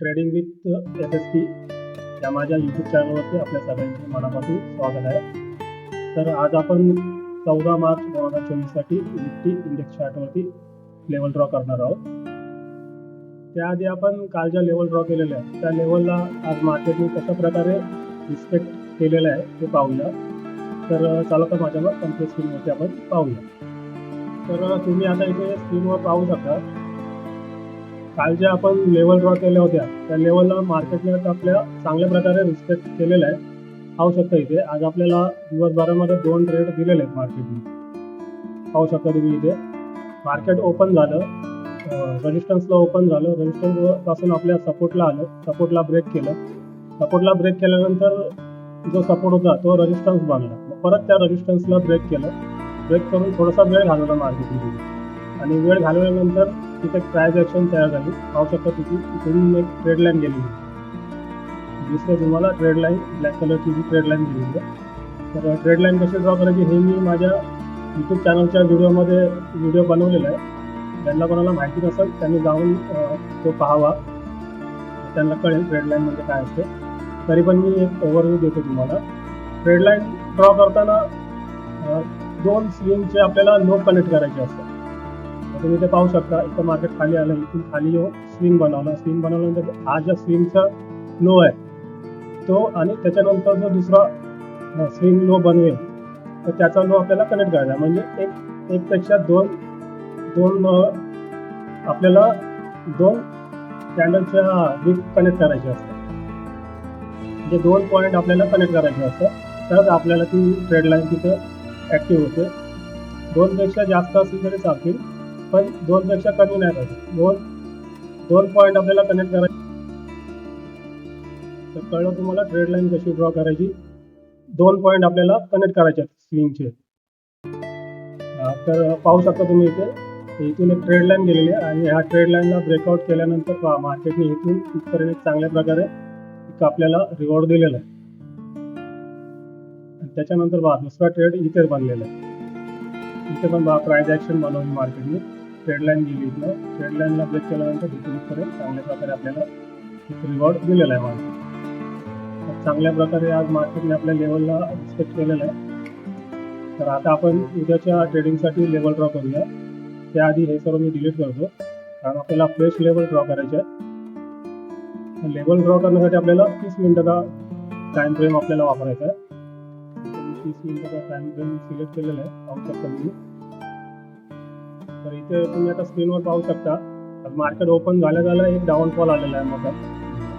Trading with SSP या माझ्या YouTube चॅनलवरती आपल्या सगळ्यांचे मनापासून स्वागत आहे. तर आज आपण 14 मार्च 2024साठी निफ्टी इंडेक्स चार्टवरती लेवल ड्रॉ करणार आहोत. त्याआधी आपण काल ज्या लेवल ड्रॉ केलेल्या आहेत त्या लेवलला आज मार्केटने कशा प्रकारे रिस्पेक्ट केलेलं आहे ते पाहूया. तर चला तर माझ्या कंप्लीट स्क्रीनवरती आपण पाहूया. तर तुम्ही आता इथे स्क्रीनवर पाहू शकता काल ज्या आपण लेवल ड्रॉ केल्या होत्या त्या लेवलला मार्केटने आपल्या चांगल्या प्रकारे रिस्पेक्ट केलेला आहे. पाहू शकता इथे आज आपल्याला दिवसभरामध्ये 2 ट्रेड दिलेले आहेत मार्केटने. पाहू शकता तुम्ही इथे मार्केट ओपन झालं, रेजिस्टन्सला ओपन झालं, रेजिस्टन्स पासून आपल्या सपोर्टला आलं, सपोर्टला ब्रेक केलं, सपोर्टला ब्रेक केल्यानंतर जो सपोर्ट होता तो रेजिस्टन्स बनला, परत त्या रेजिस्टन्सला ब्रेक केलं, ब्रेक करून थोडासा वेळ घालवला मार्केटमध्ये आणि वेळ घालवल्यानंतर तिथे प्राइस ॲक्शन तयार झाली. पाहू शकता तिथून एक ट्रेड लाईन गेलेली दिसते तुम्हाला, ट्रेड लाईन ब्लॅक कलरची जी ट्रेड लाईन गेलेली आहे. तर ट्रेड लाईन कशी ड्रॉ करायची हे मी माझ्या यूट्यूब चॅनलच्या व्हिडिओ बनवलेला आहे. ज्यांना कोणाला माहिती नसेल त्यांनी जाऊन तो पाहावा, त्यांना कळेल ट्रेड लाईन म्हणजे काय असते. तरी पण मी एक ओव्हरव्ह्यू देतो तुम्हाला. ट्रेड लाईन ड्रॉ करताना 2 स्विंगचे आपल्याला लो कनेक्ट करायचे असतात. तुम्ही ते पाहू शकता इथं मार्केट खाली आलं, इथून खाली येऊन स्विंग बनवला, स्विंग बनवल्यानंतर हा ज्या स्विंगचा लो आहे तो आणि त्याच्यानंतर जो दुसरा स्विंग लो बनवेल तर त्याचा लो आपल्याला कनेक्ट करायचा. म्हणजे एक पेक्षा दोन आपल्याला 2 कॅन्डलच्या विक कनेक्ट करायचे असतात. म्हणजे 2 पॉईंट आपल्याला कनेक्ट करायचे असतात तरच आपल्याला ती ट्रेड लाईन तिथं ॲक्टिव्ह होते. 2 पेक्षा जास्त असली तरी चालतील पण 2 पेक्षा कमी नाही पाहिजे. 2 पॉईंट आपल्याला कनेक्ट करायचे. तर कळलं तुम्हाला ट्रेड लाईन कशी ड्रॉ करायची. 2 पॉईंट आपल्याला कनेक्ट करायचे स्विंगचे. तर पाहू शकता तुम्ही इथून एक ट्रेड लाईन गेलेली आहे आणि ह्या ट्रेड लाईनला ब्रेकआउट केल्यानंतर मार्केटने इथून इथपर्यंत चांगल्या प्रकारे आपल्याला रिवॉर्ड दिलेला आहे. त्याच्यानंतर दुसरा ट्रेड इथे बनलेला आहे. इथे पण प्राइस ॲक्शन बनवली मार्केटने. ट्रेड लाईन गेली, इथं ट्रेड लाईनला ब्रेक केल्यानंतर इथून इथपर्यंत चांगल्या प्रकारे आपल्याला रिवॉर्ड दिलेला आहे मार्केट. चांगल्या प्रकारे आज मार्केटने आपल्या लेवलला रिस्पेक्ट केलेला आहे. तर आता आपण उद्याच्या ट्रेडिंगसाठी लेवल ड्रॉ करूया. त्याआधी हे सर्व मी डिलीट करतो कारण आपल्याला फ्रेश लेवल ड्रॉ करायचे आहे. लेवल ड्रॉ करण्यासाठी आपल्याला 30 मिनिटाचा टाइम फ्रेम आपल्याला वापरायचा आहे. 30 मिनिटाचा टाइम फ्रेम सिलेक्ट केलेला आहे, पाहू शकता तुम्ही. तर इथे तुम्ही आता स्क्रीनवर पाहू शकता मार्केट ओपन झाल्या एक डाऊनफॉल आलेला आहे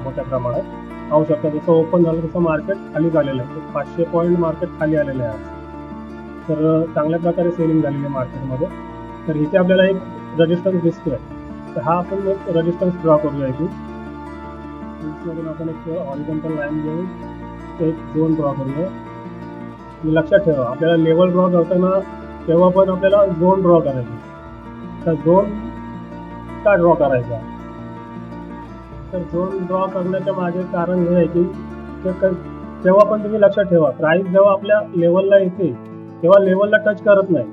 मोठ्या प्रमाणात. पाहू शकता जसं ओपन झालं तसं मार्केट खाली झालेलं आहे. 500 पॉईंट मार्केट खाली आलेलं आहे आज. तर चांगल्या प्रकारे सेलिंग झालेली आहे मार्केटमध्ये. तर इथे आपल्याला एक रेजिस्टन्स दिसतोय, तर हा आपण एक रेजिस्टन्स ड्रॉ करूया. इथून आपण एक हॉरिझॉन्टल लाईन घेऊन एक झोन ड्रॉ करूया. लक्षात ठेवा आपल्याला लेवल ड्रॉ करताना तेव्हा पण आपल्याला झोन ड्रॉ करायचा. तर झोन का ड्रॉ करायचा, तर झोन ड्रॉ करण्याच्या मागे कारण हे आहे की तेव्हा पण तुम्ही लक्षात ठेवा प्राइस जेव्हा आपल्या लेवलला येते तेव्हा लेवलला टच करत नाही.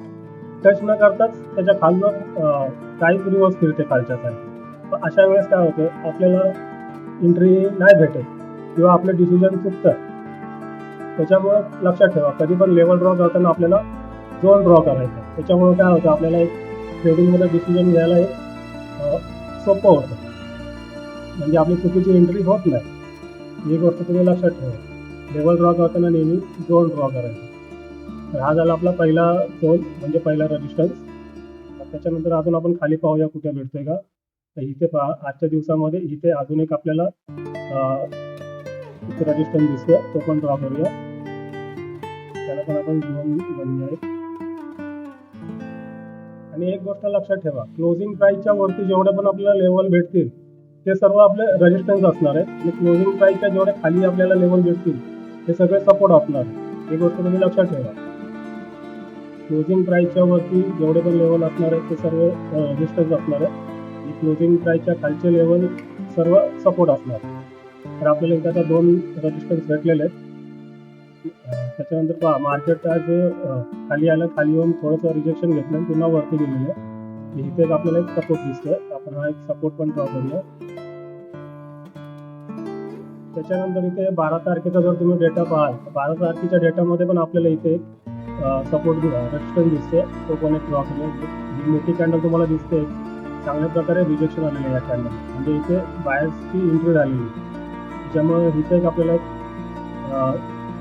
टच न करताच त्याच्या खालनं प्राइस रिव्हर्स फिरते खालच्या साईड. अशा वेळेस काय होतं आपल्याला एंट्री नाही भेटत किंवा आपलं डिसिजन चुकतं. त्याच्यामुळं लक्षात ठेवा कधी पण लेवल ड्रॉ करताना आपल्याला झोन ड्रॉ करायचा. त्याच्यामुळं काय होतं आपल्याला एक ट्रेडिंगमध्ये डिसिजन घ्यायला एक सोपं होतं, म्हणजे आपली चुकीची एंट्री होत नाही. ही गोष्ट तुम्ही लक्षात ठेवा. लेवल ड्रॉ करताना नेहमी झोन ड्रॉ करायचा. तर हा झाला आपला पहिला झोन म्हणजे पहिला रेजिस्टन्स. त्याच्यानंतर अजून आपण खाली पाहूया कुठे भेटतोय का. तर इथे पहा आजच्या दिवसामध्ये इथे अजून एक आपल्याला इथे रेजिस्टन्स दिसतोय, तो पण ड्रॉ करूया. त्याला पण आपण झोन बनवूया. आणि एक गोष्ट लक्षात ठेवा क्लोजिंग प्राइसच्या वरती जेवढे पण आपल्याला लेवल भेटतील ते सर्व आपले रेजिस्टन्स असणार आहेत आणि क्लोजिंग प्राइसच्या जेवढे खाली आपल्याला लेवल भेटतील ते सगळे सपोर्ट असणार आहेत. ही गोष्ट तुम्ही लक्षात ठेवा. क्लोजिंग प्राइसच्या वरती जेवढे पण लेवल असणार आहेत ते सर्व रेजिस्टन्स असणार आहेत आणि क्लोजिंग प्राइसच्या खालचे लेवल सर्व सपोर्ट असणार. तर आपल्याला इथे आता 2 रेजिस्टन्स भेटलेले आहेत. त्याच्यानंतर पहा मार्केट आज खाली आलं, खाली येऊन थोडंसं रिजेक्शन घेतलं आणि पुन्हा वरती गेलेलं आहे. इथे आपल्याला एक सपोर्ट दिसतोय. आपण हा एक सपोर्ट पण ड्रॉ करूया. त्याच्यानंतर इथे 12 तारखेचा जर तुम्ही डेटा पाहाल, 12 तारखेच्या डेटामध्ये पण आपल्याला इथे सपोर्ट रेजिस्टन्स दिसते, तो पण एक ड्रॉप आहे. जी मोठी कॅन्डल तुम्हाला दिसते, चांगल्या प्रकारे रिजेक्शन आलेलं आहे या कॅन्डल, म्हणजे इथे बायर्सची एंट्री झालेली आहे. त्याच्यामुळे इथे एक आपल्याला एक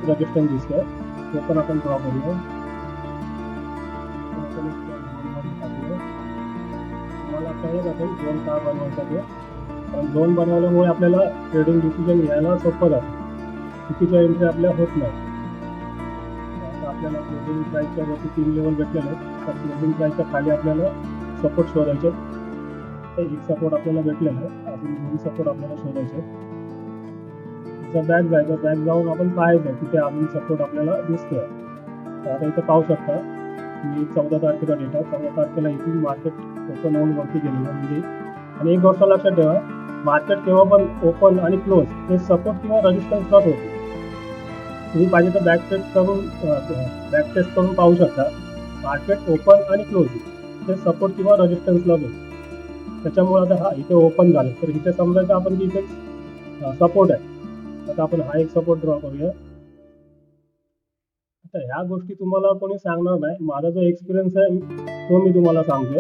रेजिस्टन्स दिसतोय, तो पण आपण ड्रॉ करूया. तुम्हाला कळत असेल झोन का बनवायचा ते, पण झोन बनवल्यामुळे आपल्याला ट्रेडिंग डिसिजन घ्यायला सोपं जातं, चुकीच्या एंट्री आपल्या होत नाही. आता आपल्याला क्लोजिंग प्राईसच्या वरती 3 लेवल भेटलेले आहेत, तर क्लोजिंग प्राईसच्या खाली आपल्याला सपोर्ट शोधायचे. एक सपोर्ट आपल्याला भेटलेला आहे, अजून 2 सपोर्ट आपल्याला शोधायचे. बॅक जायचं, बॅक जाऊन आपण पाहायचं तिथे अजून सपोर्ट आपल्याला दिसतोय. तर आता इथं पाहू शकता मी 14 तारखेचा डेटा, 14 तारखेला इथून मार्केट ओपन होऊन वरती गेलेलं म्हणजे. आणि एक गोष्ट लक्षात ठेवा, मार्केट केव्हा पण ओपन आणि क्लोज हे सपोर्ट किंवा रेजिस्टन्सलाच होते. तुम्ही पाहिजे तर बॅक टेस्ट करून पाहू शकता, मार्केट ओपन आणि क्लोज हे सपोर्ट किंवा रेजिस्टन्सलाच होते. त्याच्यामुळे आता हा इथे ओपन झालं तर इथे समजायचं आपण की इथे सपोर्ट आहे. आता आपण हा एक सपोर्ट ड्रॉ करूया. आता ह्या गोष्टी तुम्हाला कोणी सांगणार नाही, माझा जो एक्सपिरियन्स आहे तो मी तुम्हाला सांगतोय,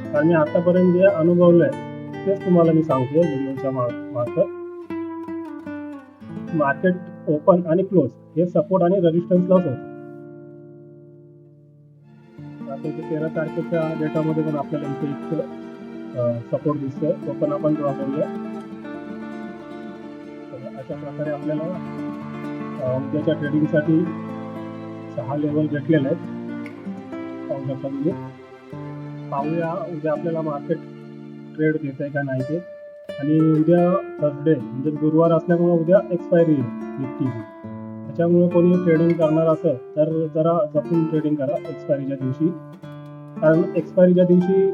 कारण मी आतापर्यंत जे अनुभवलं आहे तेच तुम्हाला मी सांगतोय व्हिडिओच्या मार्फत. मार्केट ओपन आणि क्लोज हे सपोर्ट आणि रेजिस्टन्सलाच होतं. आता इथे 13 तारखेच्या डेटामध्ये पण आपल्याला इथे एक सपोर्ट दिसतोय, तो पण आपण ड्रॉ करूया. अशा प्रकारे आपल्याला उद्याच्या ट्रेडिंगसाठी 6 लेवल भेटलेले आहेत, पाहू शकता तुम्ही. पाहूया उद्या आपल्याला मार्केट ट्रेड देत आहे का नाही ते. आणि उद्या थर्सडे म्हणजे गुरुवार असल्यामुळे उद्या एक्सपायरी आहे निफ्टीची, त्याच्यामुळे कोणी ट्रेडिंग करणार असेल तर जरा जपून ट्रेडिंग करा एक्सपायरीच्या दिवशी, कारण एक्सपायरीच्या दिवशी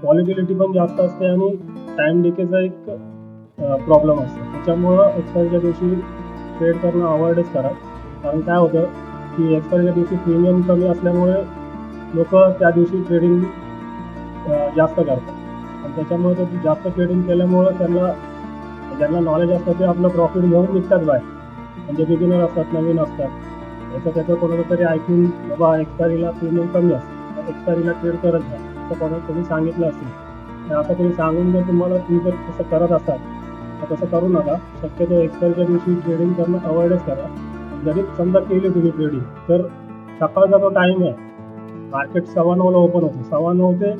व्हॉलिटिलिटी पण जास्त असते आणि टाइम डिकेचा एक प्रॉब्लेम असतो. त्याच्यामुळं एक्सपायरीच्या दिवशी ट्रेड करणं अवॉइडच करा, कारण काय होतं की एक्सपायरीच्या दिवशी प्रीमियम कमी असल्यामुळे लोक त्या दिवशी ट्रेडिंग जास्त करतात, आणि त्याच्यामुळे ते जास्त ट्रेडिंग केल्यामुळं ज्यांना नॉलेज असतं ते आपलं प्रॉफिट घेऊन निघतात बाहेर, म्हणजे बिगिनर असतात, नवीन असतात. त्याचं कोणाचं तरी ऐकून बाबा एक्सपायरीला प्रीमियम कमी असतं तर एक्सपायरीला ट्रेड करत नाही, असं कोणी सांगितलं असेल. असं कोणी सांगून जर तुम्ही जर तसं करत असाल तर तसं करू नका. शक्यतो एक्सपायरीच्या दिवशी ट्रेडिंग करणं अवॉइडच करा. जरी समजा केली तुम्ही ट्रेडिंग तर सकाळचा जो टाईम आहे, मार्केट 9:15ला ओपन होतं, 9:15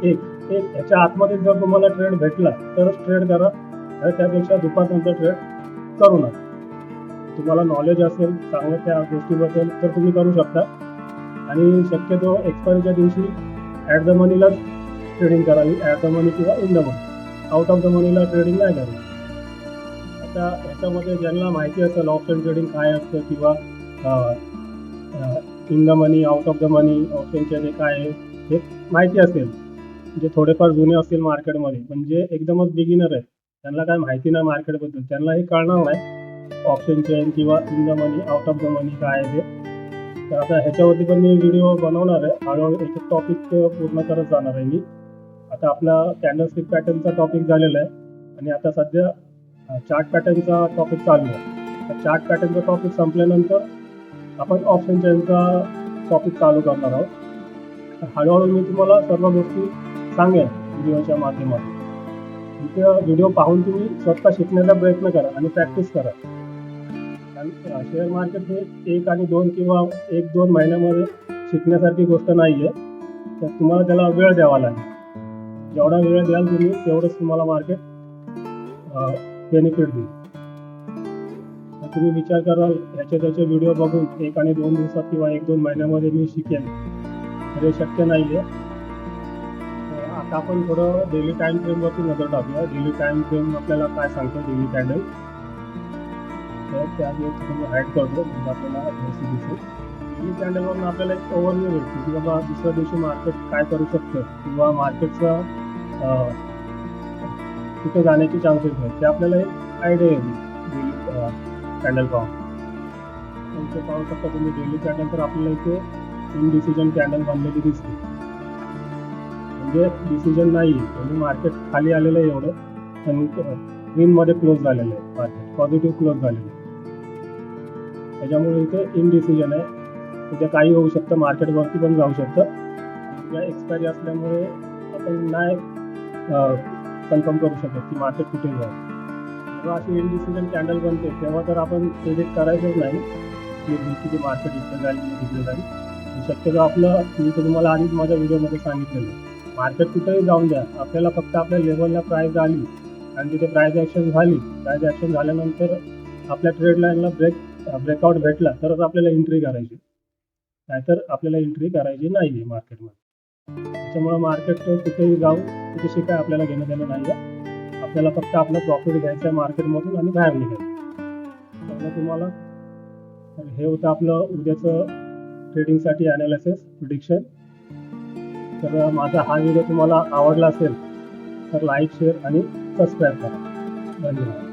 ते 1 ह्याच्या आतमध्ये जर तुम्हाला ट्रेड भेटला तरच ट्रेड करा, आणि त्यापेक्षा दुपारनंतर ट्रेड करू नका. तुम्हाला नॉलेज असेल चांगलं त्या गोष्टीबद्दल तर तुम्ही करू शकता, आणि शक्यतो एक्सपायरीच्या दिवशी ॲट द मनीलाच ट्रेडिंग करावी, ॲट द मनी किंवा in the money. Out of the Manila trading नाही करावी. आता ह्याच्यामध्ये ज्यांना माहिती असेल ऑप्शन ट्रेडिंग काय असतं किंवा in the money, out of the money, option trading काय आहे हे माहिती असेल, जे थोडेफार जुने असतील मार्केटमध्ये, म्हणजे एकदमच बिगिनर आहे, त्यांना काय माहिती नाही मार्केटबद्दल, त्यांना हे कळणार नाही ऑप्शन चेन किंवा in the money, out of the money काय आहे ते. तर आता ह्याच्यावरती पण मी व्हिडिओ बनवणार आहे, हळूहळू एक टॉपिक पूर्ण करत जाणार आहे मी. आता आपला कॅन्डलस्टिक पॅटर्नचा टॉपिक झालेला आहे, आणि आता सध्या चार्ट पॅटर्नचा टॉपिक चालू आहे. तर चार्ट पॅटर्नचा टॉपिक संपल्यानंतर आपण ऑप्शन चेनचा टॉपिक चालू करणार आहोत. हळूहळू मी तुम्हाला सर्व गोष्टी सांगेन व्हिडिओच्या माध्यमातून. इथे व्हिडिओ पाहून तुम्ही स्वतः शिकण्याचा प्रयत्न करा आणि प्रॅक्टिस करा. कारण शेअर मार्केट हे 1 आणि 2 किंवा 1-2 महिन्यामध्ये शिकण्यासारखी गोष्ट नाही आहे, तर तुम्हाला त्याला वेळ द्यावा लागेल. जेवढा वेळ द्याल तुम्ही तेवढंच तुम्हाला मार्केट बेनिफिट देईल. तर तुम्ही विचार कराल त्याचे व्हिडिओ बघून 1 आणि 2 दिवसात किंवा 1-2 महिन्यामध्ये मी शिकेन, तर हे शक्य नाही आहे. आता आपण थोडं डेली टाईम फ्रेमवरती नजर टाकूया. डेली टाईम फ्रेम आपल्याला काय सांगतो डेली कॅन्डल, तर त्या दिवशी तुम्ही हाईड करतो म्हणजे आपल्याला दिसेल. डेली कॅन्डलवरून आपल्याला एक ओव्हरव्ह्यू भेटतो की बाबा दुसऱ्या दिवशी मार्केट काय करू शकतं किंवा मार्केटचा कुठे जाण्याची चान्सेस आहेत ते आपल्याला एक आयडिया येते डेली कॅन्डल पाहून. इथे पाहू शकता तुम्ही डेली कॅन्डल, तर आपल्याला इथे इनडिसिजन कॅन्डल बनलेली दिसते, म्हणजे डिसिजन नाही, म्हणजे मार्केट खाली आलेलं आहे एवढं, पण ग्रीनमध्ये क्लोज झालेलं आहे मार्केट, पॉझिटिव्ह क्लोज झालेलं आहे. त्याच्यामुळे इथे इनडिसिजन आहे. उद्या काही होऊ शकतं, मार्केटवरती पण जाऊ शकतं. उद्या एक्सपायरी असल्यामुळे आपण नाही कन्फर्म करू शकत की मार्केट कुठे जाईल. जेव्हा अशी इनडिसिजन कॅन्डल बनते तेव्हा तर आपण प्रेडिक्ट करायचंच नाही की किती मार्केट इकडे जाईल किंवा तिकडे जाईल. शक्यतो आपलं, मी तर तुम्हाला आधीच माझ्या व्हिडिओमध्ये सांगितलेलं, मार्केट कुठेही जाऊन द्या, आपल्याला फक्त आपल्या लेवलला प्राईस आली आणि तिथे प्राईस ॲक्शन झाली, प्राईस ॲक्शन झाल्यानंतर आपल्या ट्रेड लाईनला ब्रेकआउट भेटला तरच आपल्याला एंट्री करायची, नाहीतर आपल्याला एंट्री करायची नाही आहे मार्केटमध्ये. त्याच्यामुळं मार्केट कुठेही जाऊ, त्याच्याशी काय आपल्याला घेणं देणं नाही आहे. आपल्याला फक्त आपलं प्रॉफिट घ्यायचं आहे मार्केटमधून आणि बाहेर निघायचं. त्यामुळे तुम्हाला हे होतं आपलं उद्याचं ट्रेडिंगसाठी ॲनालिसिस प्रिडिक्शन. तर माझा हा व्हिडिओ तुम्हाला आवडला असेल तर लाईक, शेअर आणि सबस्क्राईब करा. धन्यवाद.